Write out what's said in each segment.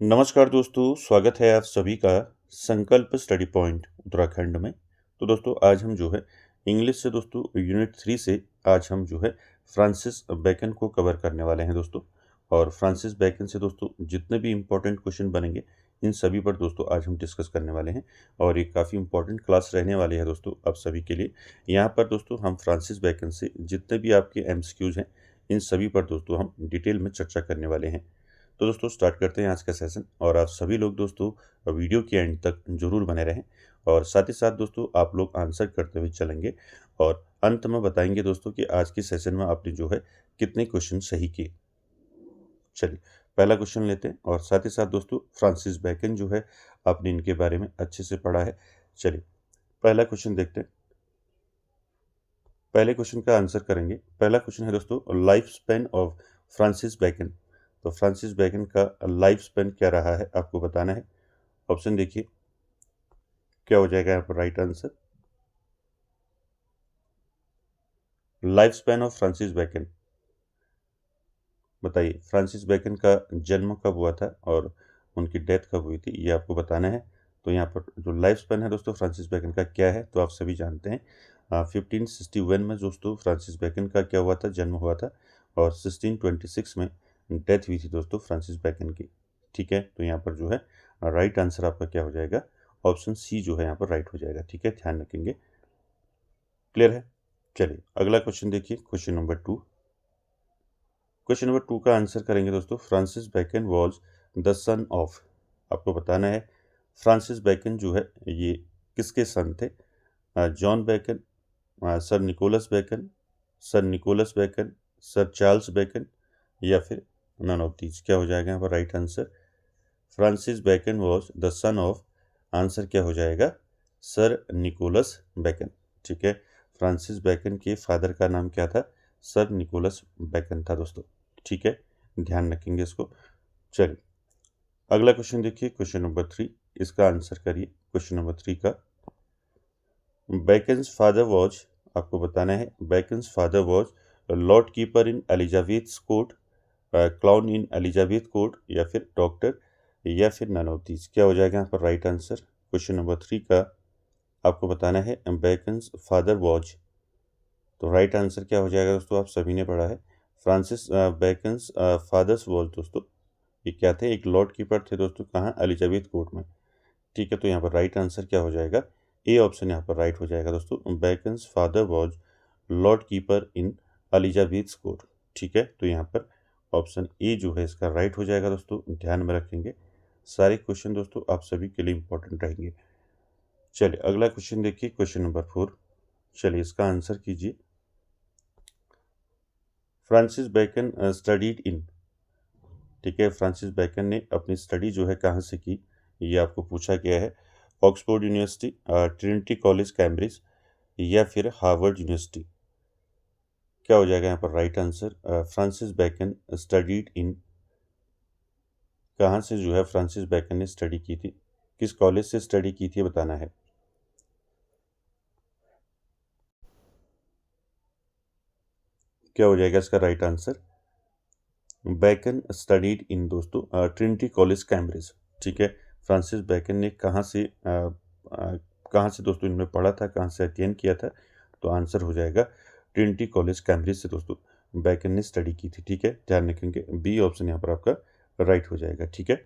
नमस्कार दोस्तों, स्वागत है आप सभी का संकल्प स्टडी पॉइंट उत्तराखंड में। तो दोस्तों आज हम जो है इंग्लिश से दोस्तों यूनिट 3 से आज हम जो है फ्रांसिस बेकन को कवर करने वाले हैं दोस्तों। और फ्रांसिस बेकन से दोस्तों जितने भी इम्पोर्टेंट क्वेश्चन बनेंगे इन सभी पर दोस्तों आज हम डिस्कस करने वाले हैं। और ये काफ़ी इम्पोर्टेंट क्लास रहने वाली है दोस्तों आप सभी के लिए। यहाँ पर दोस्तों हम फ्रांसिस बेकन से जितने भी आपके एमसीक्यूज हैं इन सभी पर दोस्तों हम डिटेल में चर्चा करने वाले हैं। तो दोस्तों स्टार्ट करते हैं आज का सेशन। और आप सभी लोग दोस्तों वीडियो के एंड तक जरूर बने रहें। और साथ ही साथ दोस्तों आप लोग आंसर करते हुए चलेंगे और अंत में बताएंगे दोस्तों कि आज के सेशन में आपने जो है कितने क्वेश्चन सही किए। चलिए पहला क्वेश्चन लेते हैं और साथ ही साथ दोस्तों फ्रांसिस बेकन जो है आपने इनके बारे में अच्छे से पढ़ा है। चलिए पहला क्वेश्चन देखते हैं। पहले क्वेश्चन का आंसर करेंगे। पहला क्वेश्चन है दोस्तों life span of Francis Bacon. तो फ्रांसिस बेकन का लाइफ स्पेन क्या रहा है आपको बताना है। ऑप्शन देखिए क्या हो जाएगा यहाँ पर right answer. Life span of Francis Bacon, बताइए फ्रांसिस बेकन का जन्म कब हुआ था और उनकी डेथ कब हुई थी, ये आपको बताना है। तो यहाँ पर जो लाइफ स्पेन है दोस्तों फ्रांसिस बेकन का क्या है तो आप सभी जानते हैं। 1561 में दोस्तों फ्रांसिस बेकन का क्या हुआ था, जन्म हुआ था। और 1626 में डेथ हुई थी दोस्तों फ्रांसिस बेकन की। ठीक है, तो यहाँ पर जो है राइट आंसर आपका क्या हो जाएगा, ऑप्शन सी जो है यहाँ पर राइट हो जाएगा। ठीक है, ध्यान रखेंगे। क्लियर है। चलिए अगला क्वेश्चन देखिए, क्वेश्चन नंबर 2। क्वेश्चन नंबर 2 का आंसर करेंगे दोस्तों Francis Bacon was the son of. आपको बताना है फ्रांसिस बेकन जो है ये किसके सन थे। John Bacon, sir Nicholas Bacon, sir Nicholas Bacon, sir Charles Bacon, या फिर नन ऑफ दीज। क्या हो जाएगा यहाँ पर right answer. Francis Bacon was the son of, answer क्या हो जाएगा, सर निकोलस बेकन। ठीक है, फ्रांसिस बेकन के फादर का नाम क्या था, सर निकोलस बेकन था दोस्तों। ठीक है, ध्यान रखेंगे इसको। चलिए अगला क्वेश्चन देखिए, क्वेश्चन नंबर 3। इसका आंसर करिए क्वेश्चन नंबर 3 का। बेकन्स फादर वॉज, आपको बताना है beckons father was Lord keeper in Elizabeth court, clown in Elizabeth court, या फिर डॉक्टर, या फिर नन ऑफ दीज। क्या हो जाएगा यहाँ पर राइट आंसर। क्वेश्चन नंबर 3 का आपको बताना है बेकन्स फादर वॉज। तो राइट आंसर क्या हो जाएगा दोस्तों, आप सभी ने पढ़ा है फ्रांसिस बेकन्स फादर्स वॉज दोस्तों ये क्या थे, एक लॉर्ड कीपर थे दोस्तों, कहाँ, एलिजाबेथ कोर्ट में। ठीक है, तो यहाँ पर राइट आंसर क्या हो जाएगा, ए ऑप्शन यहाँ पर राइट हो जाएगा दोस्तों। Beckons father was Lord keeper in Elizabeth court. ठीक है, तो यहाँ पर ऑप्शन ए जो है इसका राइट हो जाएगा दोस्तों, ध्यान में रखेंगे। सारे क्वेश्चन दोस्तों आप सभी के लिए इंपॉर्टेंट रहेंगे। चलिए अगला क्वेश्चन देखिए, क्वेश्चन नंबर 4। चलिए इसका आंसर कीजिए। फ्रांसिस बेकन स्टडीड इन, ठीक है, फ्रांसिस बेकन ने अपनी स्टडी जो है कहाँ से की, ये आपको पूछा गया है। Oxford University, Trinity College Cambridge, या फिर हार्वर्ड यूनिवर्सिटी। क्या हो जाएगा यहाँ पर right answer. Francis Bacon studied in, कहाँ से जो है फ्रांसिस बेकन ने स्टडी की थी, किस कॉलेज से स्टडी की थी बताना है। क्या हो जाएगा इसका right answer. Bacon studied in दोस्तों ट्रिनिटी कॉलेज कैम्ब्रिज। ठीक है, फ्रांसिस बेकन ने कहाँ से दोस्तों इनमें पढ़ा था, कहाँ से अध्ययन किया था, तो आंसर हो जाएगा ट्रिनिटी कॉलेज कैम्ब्रिज से दोस्तों बेकन ने स्टडी की थी। ठीक है, ध्यान रखेंगे, बी ऑप्शन यहाँ पर आपका राइट हो जाएगा। ठीक है,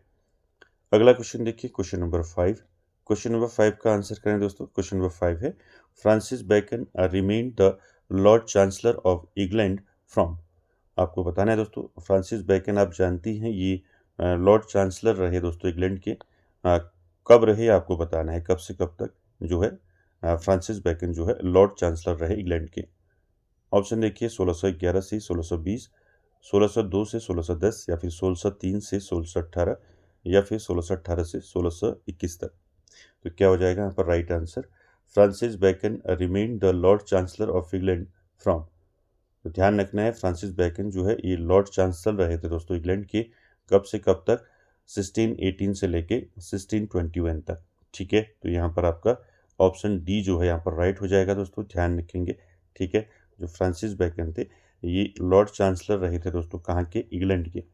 अगला क्वेश्चन देखिए, क्वेश्चन नंबर 5। क्वेश्चन नंबर 5 का आंसर करें दोस्तों। क्वेश्चन नंबर 5 है Francis Bacon remain the lord chancellor of England from. आपको बताना है दोस्तों फ्रांसिस बेकन आप जानती हैं ये लॉर्ड चांसलर रहे दोस्तों इंग्लैंड के। कब रहे आपको बताना है, कब से कब तक जो है फ्रांसिस बेकन जो है लॉर्ड चांसलर रहे इंग्लैंड के। ऑप्शन देखिए 1611 से 1620, 1602 से 1610, या फिर 1603 से 1618, या फिर 1618 से 1621 तक। तो क्या हो जाएगा यहाँ पर right answer. Francis Bacon remain the lord chancellor of England from. तो ध्यान रखना है फ्रांसिस बेकन जो है ये लॉर्ड चांसलर रहे थे दोस्तों इंग्लैंड के, कब से कब तक, 1618 से लेके 1621 तक। ठीक है, तो यहाँ पर आपका ऑप्शन डी जो है यहाँ पर राइट हो जाएगा दोस्तों, ध्यान रखेंगे। ठीक है, जो फ्रांसिस बेकन थे ये लॉर्ड चांसलर रहे थे दोस्तों कहाँ के, इंग्लैंड के।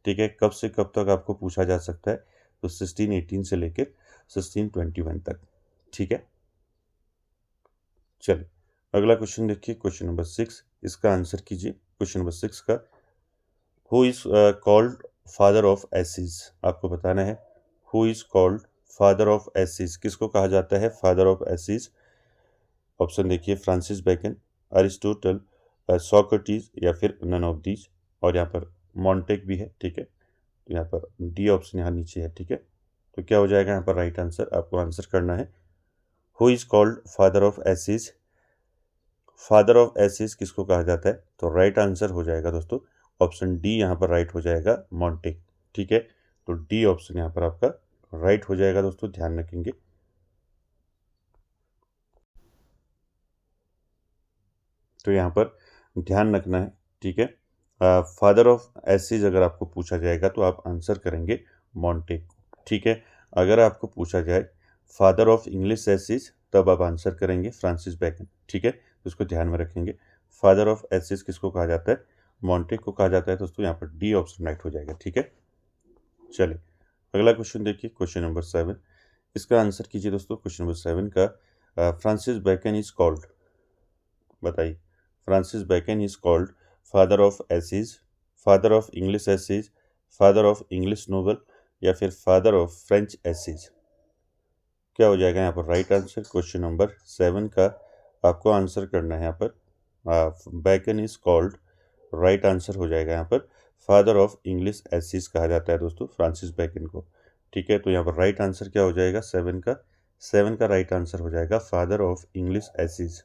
ठीक है, कब से कब तक आपको पूछा जा सकता है, तो 1618 से लेकर 1621 तक। ठीक है, चलिए अगला क्वेश्चन देखिए, क्वेश्चन नंबर 6, इसका आंसर कीजिए। क्वेश्चन नंबर 6 का, who is called father of essays, आपको बताना है who is called father of essays, किसको कहा जाता है फादर ऑफ एसिस। ऑप्शन देखिए, फ्रांसिस बेकन, अरिस्टोटल, सोक्रेटिस या फिर नन ऑफ दीज। और यहाँ पर मॉन्टेक भी है। ठीक है, तो यहाँ पर डी ऑप्शन यहाँ नीचे है। ठीक है, तो क्या हो जाएगा यहाँ पर राइट आंसर, आपको आंसर करना है who is called father of essays. Father of essays किसको कहा जाता है, तो राइट आंसर हो जाएगा दोस्तों ऑप्शन डी, यहाँ पर राइट हो जाएगा मॉन्टेक। ठीक है, तो डी ऑप्शन यहाँ पर आपका राइट हो जाएगा दोस्तों, ध्यान रखेंगे। तो यहाँ पर ध्यान रखना है। ठीक है, फादर ऑफ एसिस अगर आपको पूछा जाएगा तो आप आंसर करेंगे मॉन्टेक। ठीक है, अगर आपको पूछा जाए फादर ऑफ इंग्लिश एसिस, तब आप आंसर करेंगे फ्रांसिस बेकन। ठीक है, तो उसको ध्यान में रखेंगे। फादर ऑफ एसिस किसको कहा जाता है, मॉन्टेक को कहा जाता है दोस्तों, यहाँ पर डी ऑप्शन राइट हो जाएगा। ठीक है, चलिए अगला क्वेश्चन देखिए, क्वेश्चन नंबर 7, इसका आंसर कीजिए दोस्तों। क्वेश्चन नंबर 7 का, फ्रांसिस बेकन इज कॉल्ड, बताइए Francis Bacon is called father of essays, father of English essays, father of English novel या फिर फादर ऑफ फ्रेंच एसिस। क्या हो जाएगा यहाँ पर राइट आंसर, क्वेश्चन नंबर 7 का आपको आंसर करना है यहाँ पर Bacon is called, right answer हो जाएगा यहाँ पर फादर ऑफ इंग्लिश एसिस कहा जाता है दोस्तों फ्रांसिस बेकन को। ठीक है, तो यहाँ पर राइट आंसर क्या हो जाएगा 7 का राइट आंसर हो जाएगा फादर ऑफ इंग्लिश एसिस।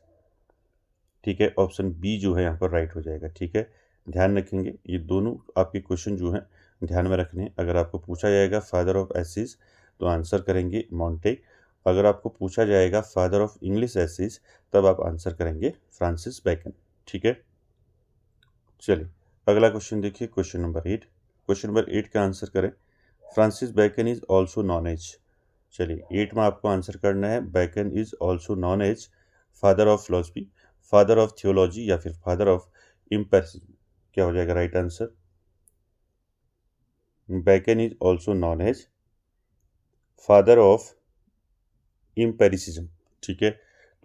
ठीक है, ऑप्शन बी जो है यहाँ पर राइट हो जाएगा। ठीक है, ध्यान रखेंगे, ये दोनों आपके क्वेश्चन जो हैं ध्यान में रखने हैं। अगर आपको पूछा जाएगा फादर ऑफ एसिस तो आंसर करेंगे मॉन्टेक, अगर आपको पूछा जाएगा फादर ऑफ इंग्लिश एसिस तब आप आंसर करेंगे फ्रांसिस बेकन। ठीक है, चलिए अगला क्वेश्चन देखिए, क्वेश्चन नंबर 8। क्वेश्चन नंबर 8 का आंसर करें, Francis Bacon is also known as. चलिए 8 में आपको आंसर करना है Bacon is also known as father of philosophy, father of theology या फिर फादर ऑफ इम्पेरिसिज्म। क्या हो जाएगा right answer, Bacon is also known as father of empiricism. ठीक है,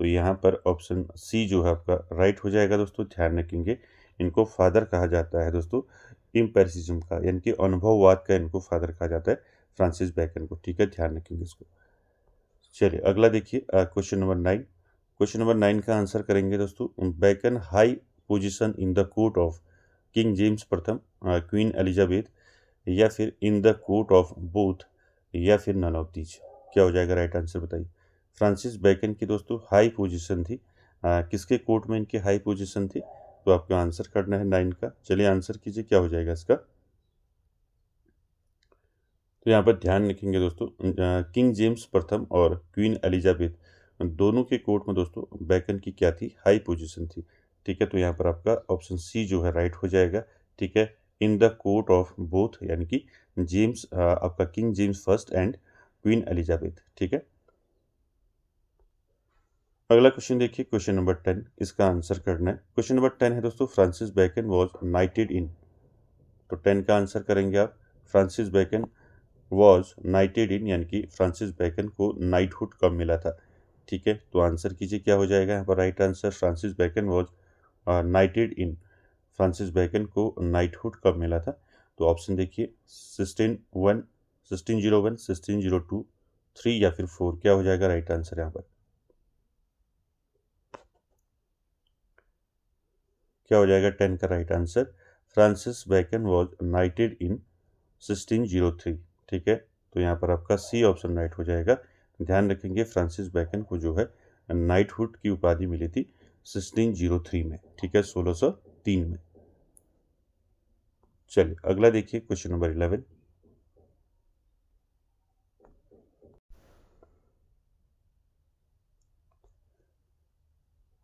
तो यहाँ पर ऑप्शन सी जो है आपका राइट हो जाएगा दोस्तों, ध्यान रखेंगे। इनको फादर कहा जाता है दोस्तों इम्पेरिसिज्म का, यानी कि अनुभववाद का इनको फादर कहा जाता है फ्रांसिस बेकन को। ठीक है, ध्यान रखेंगे इसको। चलिए अगला देखिए, क्वेश्चन नंबर 9। क्वेश्चन नंबर 9 का आंसर करेंगे दोस्तों, Bacon high position in the court of King James प्रथम, क्वीन एलिजाबेथ या फिर in the court of both या फिर नन ऑफ दीज। क्या हो जाएगा राइट आंसर बताइए। फ्रांसिस बेकन की दोस्तों हाई पोजीशन थी, किसके कोर्ट में इनकी हाई पोजीशन थी, तो आपको आंसर करना है 9 का। चलिए आंसर कीजिए, क्या हो जाएगा इसका। तो यहाँ पर ध्यान रखेंगे दोस्तों, किंग जेम्स प्रथम और क्वीन एलिजाबेथ दोनों के कोर्ट में दोस्तों बेकन की क्या थी, हाई पोजीशन थी। ठीक है, तो यहाँ पर आपका ऑप्शन सी जो है राइट हो जाएगा। ठीक है, इन द कोर्ट ऑफ बोथ, यानी कि जेम्स आपका king James first and queen Elizabeth. ठीक है, अगला क्वेश्चन देखिए, क्वेश्चन नंबर 10, इसका आंसर करना है। क्वेश्चन नंबर 10 है दोस्तों, फ्रांसिस बेकन वॉज नाइटेड इन। तो 10 का आंसर करेंगे आप, फ्रांसिस बेकन वॉज नाइटेड इन, यानी कि फ्रांसिस बेकन को नाइटहुड कब मिला था। ठीक है, तो आंसर कीजिए, क्या हो जाएगा यहाँ पर right answer, Francis Bacon was knighted in, Francis Bacon को नाइटहुड कब मिला था। तो ऑप्शन देखिए 1601, 1601, 1602, 3 या फिर 4। क्या हो जाएगा राइट आंसर यहाँ पर, क्या हो जाएगा 10 का right answer, Francis Bacon was knighted in 1603। ठीक है, तो यहाँ पर आपका सी ऑप्शन राइट हो जाएगा। ध्यान रखेंगे, फ्रांसिस बेकन को जो है नाइटहुड की उपाधि मिली थी 1603 में। ठीक है, 1603 में। चलिए अगला देखिए, क्वेश्चन नंबर 11।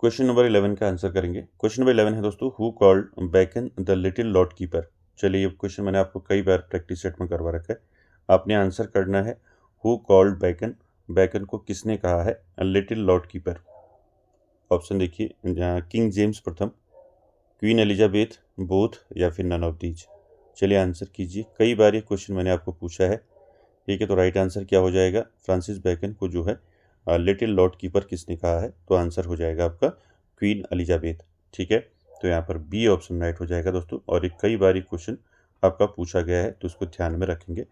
क्वेश्चन नंबर 11 का आंसर करेंगे। क्वेश्चन नंबर 11 है दोस्तों, who called Bacon the little lord keeper. चलिए ये क्वेश्चन मैंने आपको कई बार प्रैक्टिस सेट में करवा रखा है, आपने आंसर करना है हु कॉल्ड बेकन, बेकन को किसने कहा है लिटिल लॉर्ड कीपर। ऑप्शन देखिए, किंग जेम्स प्रथम, क्वीन एलिजाबेथ, बोथ या फिर नन ऑफ दीज। चलिए आंसर कीजिए, कई बार ये क्वेश्चन मैंने आपको पूछा है ठीक है, तो राइट आंसर क्या हो जाएगा, फ्रांसिस बैकन को जो है लिटिल लॉर्ड कीपर किसने कहा है, तो आंसर हो जाएगा आपका क्वीन एलिजाबेथ। ठीक है, तो यहाँ पर बी ऑप्शन राइट हो जाएगा दोस्तों। और एक कई बार क्वेश्चन आपका पूछा गया है तो उसको ध्यान में रखेंगे।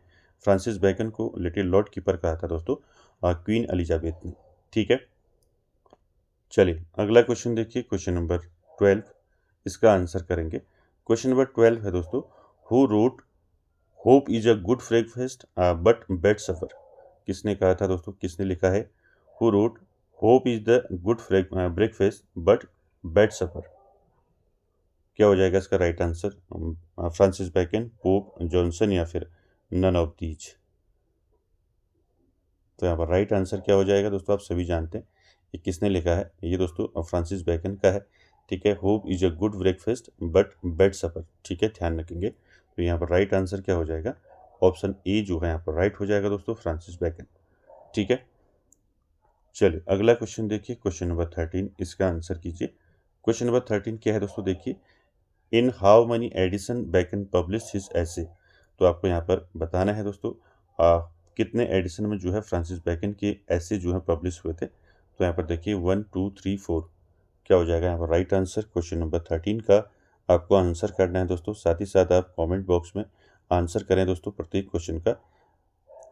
फ्रांसिस बैकन को लिटिल लॉर्ड कीपर कहा था दोस्तों क्वीन एलिजाबेथ ने। ठीक है, चलिए अगला क्वेश्चन देखिए, क्वेश्चन नंबर 12, इसका आंसर करेंगे। क्वेश्चन नंबर 12 है दोस्तों, who wrote hope is a good breakfast but bad supper. किसने कहा था दोस्तों, किसने लिखा है, who wrote hope is the good breakfast but bad supper. क्या हो जाएगा इसका right answer, Francis Bacon, Pope Johnson या फिर नन ऑफ दीज। तो यहाँ पर राइट आंसर क्या हो जाएगा दोस्तों, आप सभी जानते हैं ये किसने लिखा है, ये दोस्तों फ्रांसिस बैकन का है। ठीक है, hope is a good breakfast but bad supper. ठीक है, ध्यान रखेंगे। तो यहाँ पर राइट आंसर क्या हो जाएगा, ऑप्शन ए जो है यहाँ पर राइट हो जाएगा दोस्तों, फ्रांसिस बैकन। ठीक है, चलिए अगला क्वेश्चन देखिए, क्वेश्चन नंबर 13, इसका आंसर कीजिए। क्वेश्चन नंबर 13 क्या है दोस्तों, देखिए, in how many edition Bacon publish his essay. तो आपको यहाँ पर बताना है दोस्तों कितने एडिशन में जो है फ्रांसिस बैकन के ऐसे जो है पब्लिश हुए थे। तो यहाँ पर देखिए 1 2 3 4 क्या हो जाएगा यहाँ पर राइट आंसर। क्वेश्चन नंबर 13 का आपको आंसर करना है दोस्तों, साथ ही साथ आप कमेंट बॉक्स में आंसर करें दोस्तों प्रत्येक क्वेश्चन का।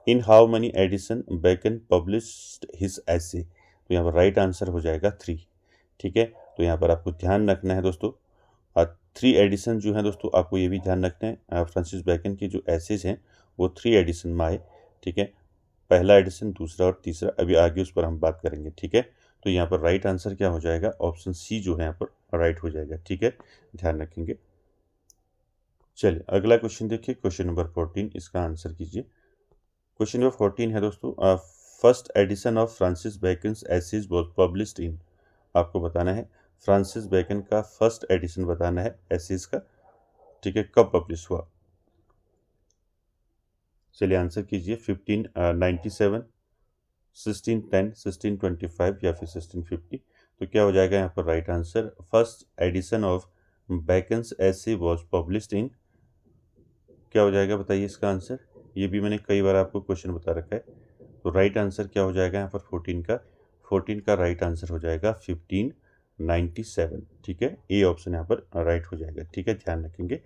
In how many edition Bacon published his essay, तो यहाँ पर राइट आंसर हो जाएगा 3। ठीक है, तो यहाँ पर आपको ध्यान रखना है दोस्तों 3 एडिशन जो है दोस्तों, आपको ये भी ध्यान रखना है फ्रांसिस बैकन के जो एसेज हैं वो 3 एडिशन में आए। ठीक है, पहला एडिशन, दूसरा और तीसरा, अभी आगे उस पर हम बात करेंगे। ठीक है, तो यहाँ पर राइट आंसर क्या हो जाएगा, ऑप्शन सी जो है यहाँ पर राइट हो जाएगा। ठीक है, ध्यान रखेंगे। चलिए अगला क्वेश्चन देखिए, क्वेश्चन नंबर 14, इसका आंसर कीजिए। क्वेश्चन नंबर 14 है दोस्तों, first edition of Francis Bacon's essays was published in. आपको बताना है फ्रांसिस बैकन का फर्स्ट एडिशन बताना है एसेज का। ठीक है, कब पब्लिश हुआ। चलिए आंसर कीजिए, 1597, 1610, 1625 या फिर 1650। तो क्या हो जाएगा यहाँ पर right answer, first edition of Bacon's essay was published in. क्या हो जाएगा बताइए इसका आंसर, ये भी मैंने कई बार आपको क्वेश्चन बता रखा है। तो राइट आंसर क्या हो जाएगा यहाँ पर 14 का राइट आंसर हो जाएगा 1597। ठीक है, ए ऑप्शन यहाँ पर राइट हो जाएगा। ठीक है, ध्यान रखेंगे।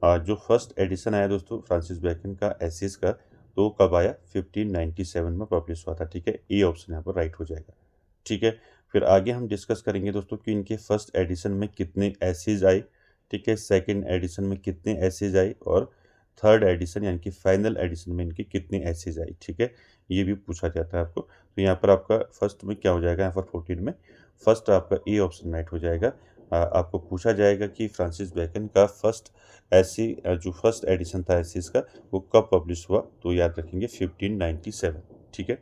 जो फर्स्ट एडिशन आया दोस्तों फ्रांसिस बैकन का एसेज का, तो कब आया, 1597 में पब्लिश हुआ था। ठीक है, ए ऑप्शन यहाँ पर राइट हो जाएगा। ठीक है, फिर आगे हम डिस्कस करेंगे दोस्तों कि इनके फर्स्ट एडिशन में कितने एसेज आए। ठीक है, सेकंड एडिशन में कितने एसेज आए और थर्ड एडिशन यानी कि फाइनल एडिशन में इनके कितने एसेज आए। ठीक है, ये भी पूछा जाता है आपको। तो यहाँ पर आपका फर्स्ट में क्या हो जाएगा, यहाँ पर 14 में फर्स्ट आपका ए ऑप्शन राइट हो जाएगा। आपको पूछा जाएगा कि फ्रांसिस बैकन का फर्स्ट ऐसी जो फर्स्ट एडिशन था एसेज का वो कब पब्लिश हुआ, तो याद रखेंगे 1597। ठीक है,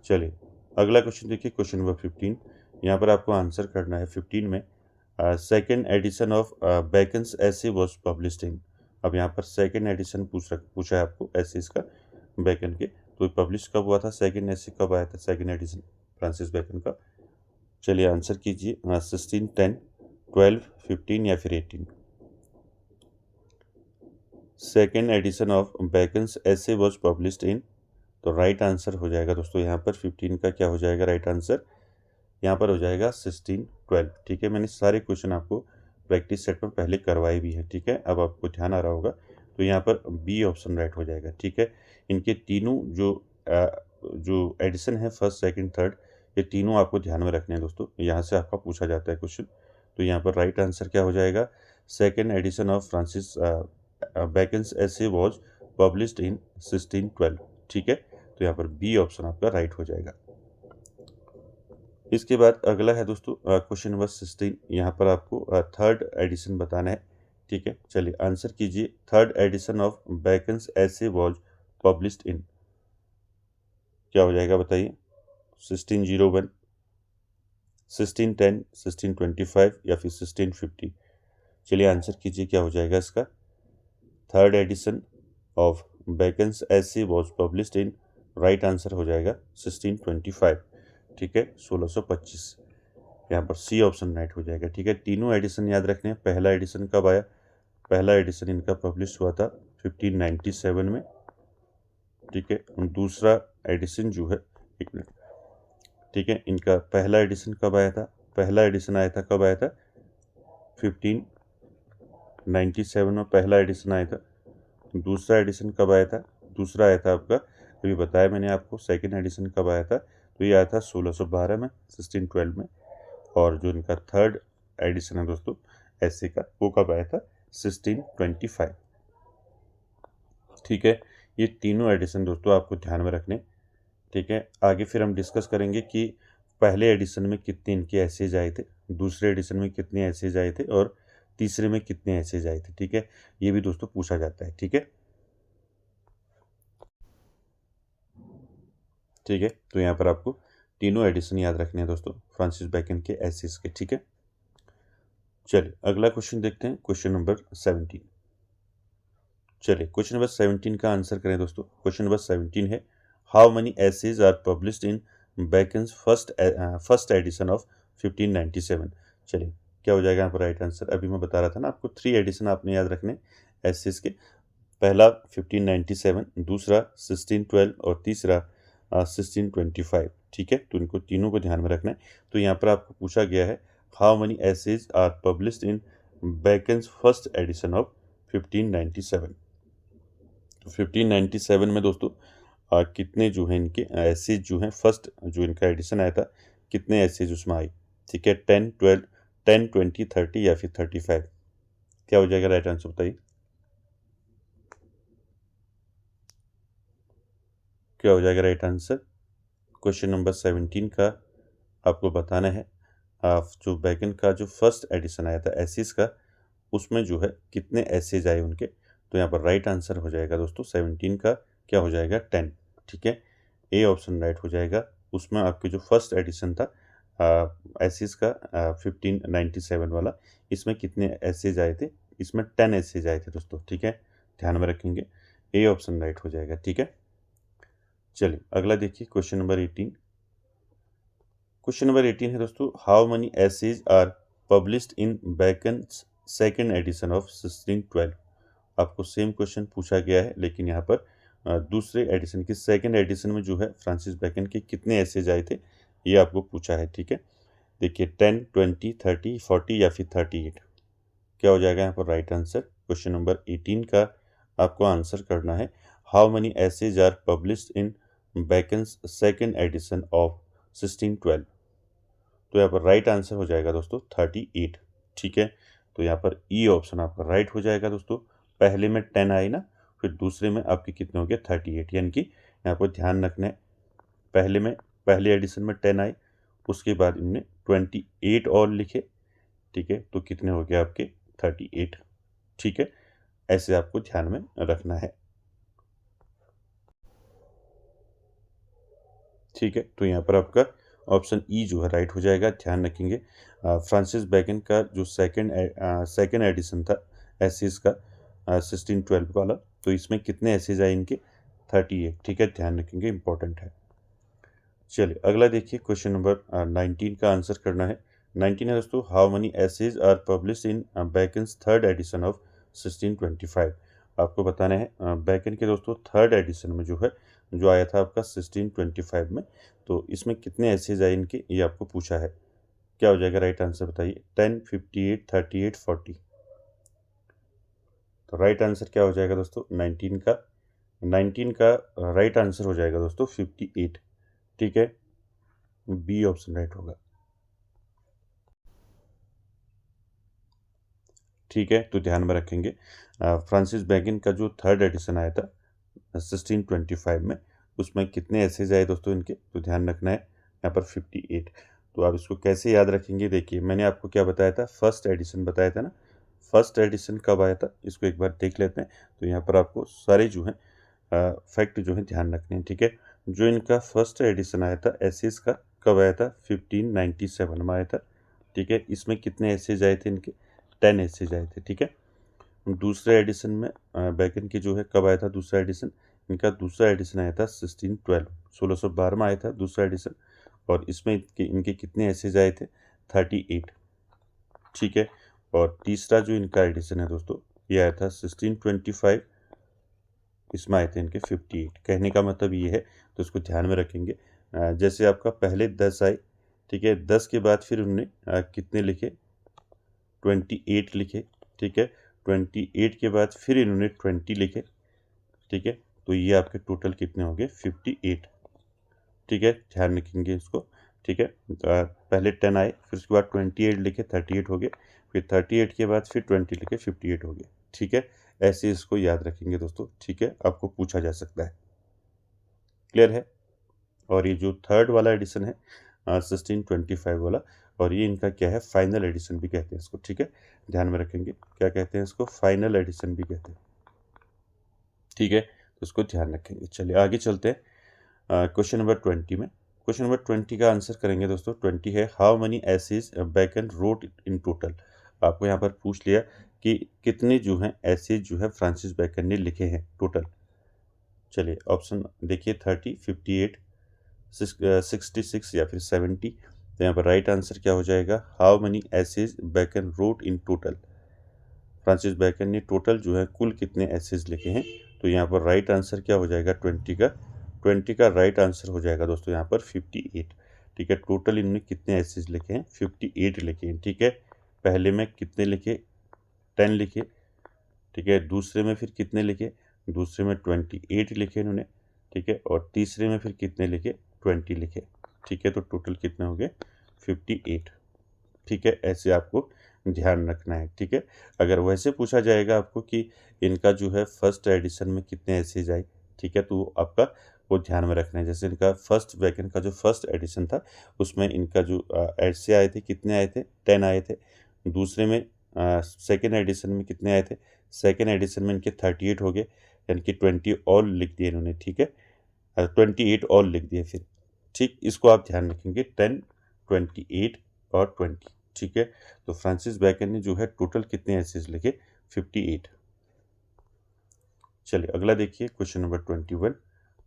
चलिए अगला क्वेश्चन देखिए, क्वेश्चन नंबर 15। यहाँ पर आपको आंसर करना है 15 में, सेकेंड एडिशन ऑफ बैकन्स ऐसे वॉज पब्लिश्ड इन। अब यहाँ पर सेकेंड एडिशन पूछा है आपको एसेज का बैकन के, तो पब्लिश कब हुआ था, सेकेंड ऐसे कब आया था सेकेंड एडिशन फ्रांसिस बैकन का। चलिए आंसर कीजिए, 1610, 12, 15 या फिर 18। सेकेंड एडिशन ऑफ बैकन्स ऐसे वॉज पब्लिश्ड इन, तो राइट आंसर हो जाएगा दोस्तों यहाँ पर 15 का क्या हो जाएगा राइट आंसर, यहाँ पर हो जाएगा 1612। ठीक है, मैंने सारे क्वेश्चन आपको प्रैक्टिस सेट में पहले करवाए भी हैं। ठीक है, अब आपको ध्यान आ रहा होगा, तो यहाँ पर बी ऑप्शन राइट हो जाएगा। ठीक है, इनके तीनों जो एडिशन है फर्स्ट सेकंड थर्ड, ये तीनों आपको ध्यान में रखने हैं दोस्तों, यहाँ से आपका पूछा जाता है क्वेश्चन। तो यहाँ पर राइट आंसर क्या हो जाएगा, सेकेंड एडिशन ऑफ फ्रांसिस बैकन्स ऐसे वॉज पब्लिश्ड इन 1612। ठीक है, तो यहाँ पर बी ऑप्शन आपका राइट हो जाएगा। इसके बाद अगला है दोस्तों क्वेश्चन नंबर 16। यहाँ पर आपको थर्ड एडिशन बताना है। ठीक है, चलिए आंसर कीजिए, थर्ड एडिशन ऑफ बैकन्स ऐसे वॉज पब्लिश्ड इन। क्या हो जाएगा बताइए, 1601, 1610, 1625 या फिर 1650। चलिए आंसर कीजिए, क्या हो जाएगा इसका, थर्ड एडिशन ऑफ बैकन्स ऐसे was published in, right answer हो जाएगा 1625। ठीक है, 1625, यहाँ पर सी ऑप्शन राइट हो जाएगा। ठीक है, तीनों एडिशन याद रखने हैं। पहला एडिशन कब आया, पहला एडिशन इनका पब्लिश हुआ था 1597 में। ठीक है। दूसरा एडिशन जो है, एक मिनट, ठीक है, इनका पहला एडिशन कब आया था? पहला एडिशन आया था, कब आया था? 1597 में पहला एडिशन आया था। दूसरा एडिशन कब आया था? दूसरा आया था आपका, अभी बताया मैंने आपको, सेकेंड एडिशन कब आया था? तो ये आया था 1612 में, 1612 में। और जो इनका थर्ड एडिशन है दोस्तों ऐसे का, वो कब आया था? 1625। ठीक है, ये तीनों एडिशन दोस्तों आपको ध्यान में रखने। ठीक है, आगे फिर हम डिस्कस करेंगे कि पहले एडिशन में कितने इनके एसेज आए थे, दूसरे एडिशन में कितने एसेज आए थे, और तीसरे में कितने एसेज आए थे। ठीक है, ये भी दोस्तों पूछा जाता है। ठीक है, ठीक है, तो यहाँ पर आपको तीनों एडिशन याद रखने हैं दोस्तों फ्रांसिस बैकन के एसेज के। ठीक है, चलिए अगला क्वेश्चन देखते हैं, क्वेश्चन नंबर 17। चलिए क्वेश्चन नंबर 17 का आंसर करें दोस्तों। क्वेश्चन नंबर 17 है, how many essays are published in Bacon's first edition of 1597। चलिए क्या हो जाएगा यहाँ पर राइट आंसर? अभी मैं बता रहा था ना आपको, 3 एडिशन आपने याद रखने एसेज के। पहला 1597, दूसरा 1612 और तीसरा 1625। ठीक है, तो इनको तीनों को ध्यान में रखना है। तो यहाँ पर आपको पूछा गया है, how many essays are published in Bacon's first edition of 1597। तो 1597 में दोस्तों कितने जो हैं इनके एसेज जो हैं, फर्स्ट जो इनका एडिशन आया था, कितने एसेज उसमें आई? ठीक है, 10, 12, 10, 20, 30 या फिर 35? क्या हो जाएगा राइट आंसर बताइए? क्या हो जाएगा राइट आंसर? क्वेश्चन नंबर 17 का आपको बताना है, जो बैकन का जो फर्स्ट एडिशन आया था एसेज का, उसमें जो है कितने एसेज आए उनके। तो यहाँ पर राइट आंसर हो जाएगा दोस्तों 17 का, क्या हो जाएगा? 10। ठीक है, ए ऑप्शन राइट हो जाएगा। उसमें आपके जो फर्स्ट एडिशन था एसेज का 1597 वाला, इसमें कितने एसेज आए थे? इसमें 10 एसेज आए थे दोस्तों। ठीक है, ध्यान में रखेंगे, ए ऑप्शन राइट हो जाएगा। ठीक है, चलिए अगला देखिए, क्वेश्चन नंबर 18। क्वेश्चन नंबर 18 है दोस्तों, how many essays are published in Bacon second edition of 1612। आपको सेम क्वेश्चन पूछा गया है, लेकिन यहाँ पर दूसरे एडिशन की सेकेंड एडिशन में जो है फ्रांसिस बैकन के कितने एसेज आए थे, ये आपको पूछा है। ठीक है, देखिए 10, 20, 30, 40 या फिर 38? क्या हो जाएगा यहाँ पर राइट आंसर? क्वेश्चन नंबर 18 का आपको आंसर करना है, how many essays are published in Bacon's second edition of 1612। तो यहाँ पर राइट आंसर हो जाएगा दोस्तों 38। ठीक है, तो यहाँ पर ई ऑप्शन आपका राइट हो जाएगा दोस्तों। पहले में 10 आई ना, फिर दूसरे में आपके कितने हो गए? 38। यानी कि यहाँ पर ध्यान रखना है, पहले में, पहले एडिशन में 10 आई, उसके बाद इनने 28 और लिखे। ठीक है, तो कितने हो गए आपके? 38। ठीक है, ऐसे आपको ध्यान में रखना है। ठीक है, तो यहाँ पर आपका ऑप्शन ई जो है राइट हो जाएगा। ध्यान रखेंगे, फ्रांसिस बैकन का जो सेकेंड एडिशन था एसेज का 1612 वाला, तो इसमें कितने एसेज आए इनके? 38। ठीक है, ध्यान रखेंगे, इंपॉर्टेंट है। चलिए अगला देखिए, क्वेश्चन नंबर 19 का आंसर करना है। 19 है दोस्तों, how many essays are publish in Bacon's third edition of 1625। आपको बताना है बैकन के दोस्तों थर्ड एडिशन में जो है, जो आया था आपका 1625 में, तो इसमें कितने एसेज आए इनके, ये आपको पूछा है। क्या हो जाएगा राइट आंसर बताइए? 10, 58, 38, 40? तो राइट आंसर क्या हो जाएगा दोस्तों 19 का? 19 का राइट आंसर हो जाएगा दोस्तों 58। ठीक है, बी ऑप्शन राइट होगा। ठीक है, तो ध्यान में रखेंगे, फ्रांसिस बैकन का जो थर्ड एडिशन आया था 1625 में, उसमें कितने एसेज आए दोस्तों इनके, तो ध्यान रखना है यहाँ पर 58। तो आप इसको कैसे याद रखेंगे? देखिए मैंने आपको क्या बताया था, फर्स्ट एडिशन बताया था ना, फर्स्ट एडिशन कब आया था इसको एक बार देख लेते हैं। तो यहाँ पर आपको सारे जो हैं फैक्ट जो है ध्यान रखने हैं। ठीक है, जो इनका फर्स्ट एडिशन आया था एसेज का, कब आया था? 1597 में आया था। ठीक है, इसमें कितने एसेज आए थे इनके? 10 एसेज आए थे। ठीक है, दूसरे एडिशन में बैकन की जो है कब आया था दूसरा एडिशन? इनका दूसरा एडिशन आया था 1612, 1612 में आया था दूसरा एडिशन, और इसमें इनके कितने एसेज आए थे? 38। ठीक है, और तीसरा जो इनका एडिशन है दोस्तों, ये आया था 1625, इसमें आए थे इनके 58। कहने का मतलब ये है, तो इसको ध्यान में रखेंगे। जैसे आपका पहले 10 आए, ठीक है, 10 के बाद फिर उन्होंने कितने लिखे, 28 लिखे, ठीक है, 28 के बाद फिर इन्होंने 20 लिखे, ठीक है, तो ये आपके टोटल कितने हो गए, 58, ठीक है, ध्यान रखेंगे इसको, ठीक है। पहले 10 आए, फिर उसके बाद 28 लिखे, 38 हो गए, फिर 38 के बाद फिर 20 लिखे, 58 हो गए, ठीक है। ऐसे इसको याद रखेंगे दोस्तों, ठीक है, आपको पूछा जा सकता है। क्लियर है। और ये जो थर्ड वाला एडिशन है 1625 वाला, और ये इनका क्या है, फाइनल एडिशन भी कहते हैं इसको, ठीक है, ध्यान में रखेंगे, क्या कहते हैं इसको, फाइनल एडिशन भी कहते हैं, ठीक है, तो इसको ध्यान रखेंगे। चलिए आगे चलते हैं क्वेश्चन नंबर 20 में। क्वेश्चन नंबर 20 का आंसर करेंगे दोस्तों। 20 है, how many essays Bacon wrote in total. आपको यहाँ पर पूछ लिया कि कितने जो हैं एसेज जो है फ्रांसिस बेकन ने लिखे हैं टोटल। चलिए ऑप्शन देखिए, 30, 58, 66 या फिर 70। तो यहाँ पर राइट आंसर क्या हो जाएगा, how many essays Bacon wrote in total. Francis Bacon ने टोटल जो है कुल कितने एसेज लिखे हैं, तो यहाँ पर राइट आंसर क्या हो जाएगा, 20 का राइट आंसर हो जाएगा दोस्तों यहाँ पर 58, ठीक है। टोटल इन्होंने कितने एसेज लिखे हैं, 58 लिखे हैं, ठीक है। पहले में कितने लिखे, 10 लिखे, ठीक है। दूसरे में फिर कितने लिखे, दूसरे में 28 लिखे इन्होंने, ठीक है। और तीसरे में फिर कितने लिखे, 20 लिखे, ठीक है। तो टोटल कितने हो गए, 58, ठीक है। ऐसे आपको ध्यान रखना है, ठीक है। अगर वैसे पूछा जाएगा आपको कि इनका जो है फर्स्ट एडिशन में कितने एसेज आए, ठीक है, तो आपका वो ध्यान में रखना है। जैसे इनका फर्स्ट बेकन का जो फर्स्ट एडिशन था, उसमें इनका जो ऐसे आए थे, कितने आए थे, 10 आए थे। दूसरे में सेकेंड एडिशन में कितने आए थे, सेकेंड एडिशन में इनके 38 हो गए, यानी कि 20 और लिख दिए इन्होंने, ठीक है, 28 और लिख दिए फिर, ठीक। इसको आप ध्यान रखेंगे, 10, 28 और 20, ठीक है। तो फ्रांसिस बेकन ने जो है टोटल कितने एसेज लिखे, 58। चलिए अगला देखिए, क्वेश्चन नंबर 21।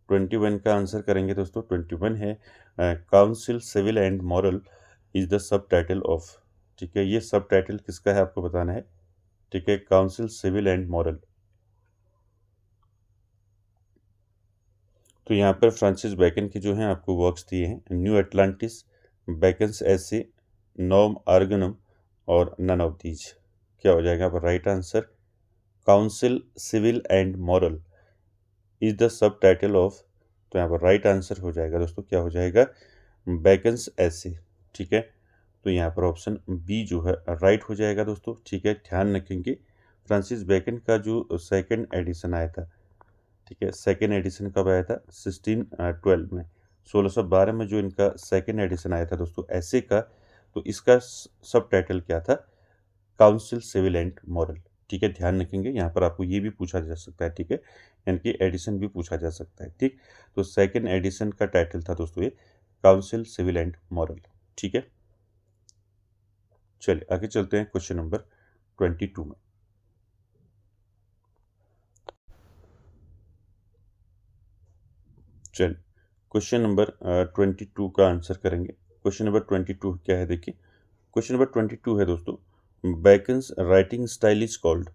21 का आंसर करेंगे दोस्तों। 21 है, council civil and moral is the subtitle of, ठीक है। ये सब टाइटल किसका है आपको बताना है, ठीक है, काउंसिल सिविल एंड मॉरल। तो यहाँ पर फ्रांसिस बेकन के जो हैं आपको वर्क्स दिए हैं, न्यू एटलांटिस, बेकन्स एसे, नॉर्म आर्गनम और नन ऑफ दीज। क्या हो जाएगा यहाँ पर right answer, council civil and moral is the subtitle of. तो यहाँ पर राइट आंसर हो जाएगा दोस्तों, क्या हो जाएगा, बेकन्स एसे, ठीक है। तो यहाँ पर ऑप्शन बी जो है राइट हो जाएगा दोस्तों, ठीक है। ध्यान रखेंगे, फ्रांसिस बेकन का जो सेकंड एडिशन आया था, ठीक है, सेकेंड एडिशन कब आया था, 1612 में, 1612 में जो इनका सेकेंड एडिशन आया था दोस्तों ऐसे का, तो इसका सब टाइटल क्या था, काउंसिल सिविल एंड मॉरल, ठीक है। ध्यान रखेंगे, यहाँ पर आपको ये भी पूछा जा सकता है, ठीक है, यानी कि एडिशन भी पूछा जा सकता है, ठीक। तो सेकेंड एडिशन का टाइटल था दोस्तों ये काउंसिल सिविल एंड मॉरल, ठीक है। चलिए आगे चलते हैं क्वेश्चन नंबर 22 में। चलिए क्वेश्चन नंबर 22 का आंसर करेंगे। क्वेश्चन नंबर 22 क्या है देखिए, क्वेश्चन नंबर 22 है दोस्तों, Bacon's writing style is called.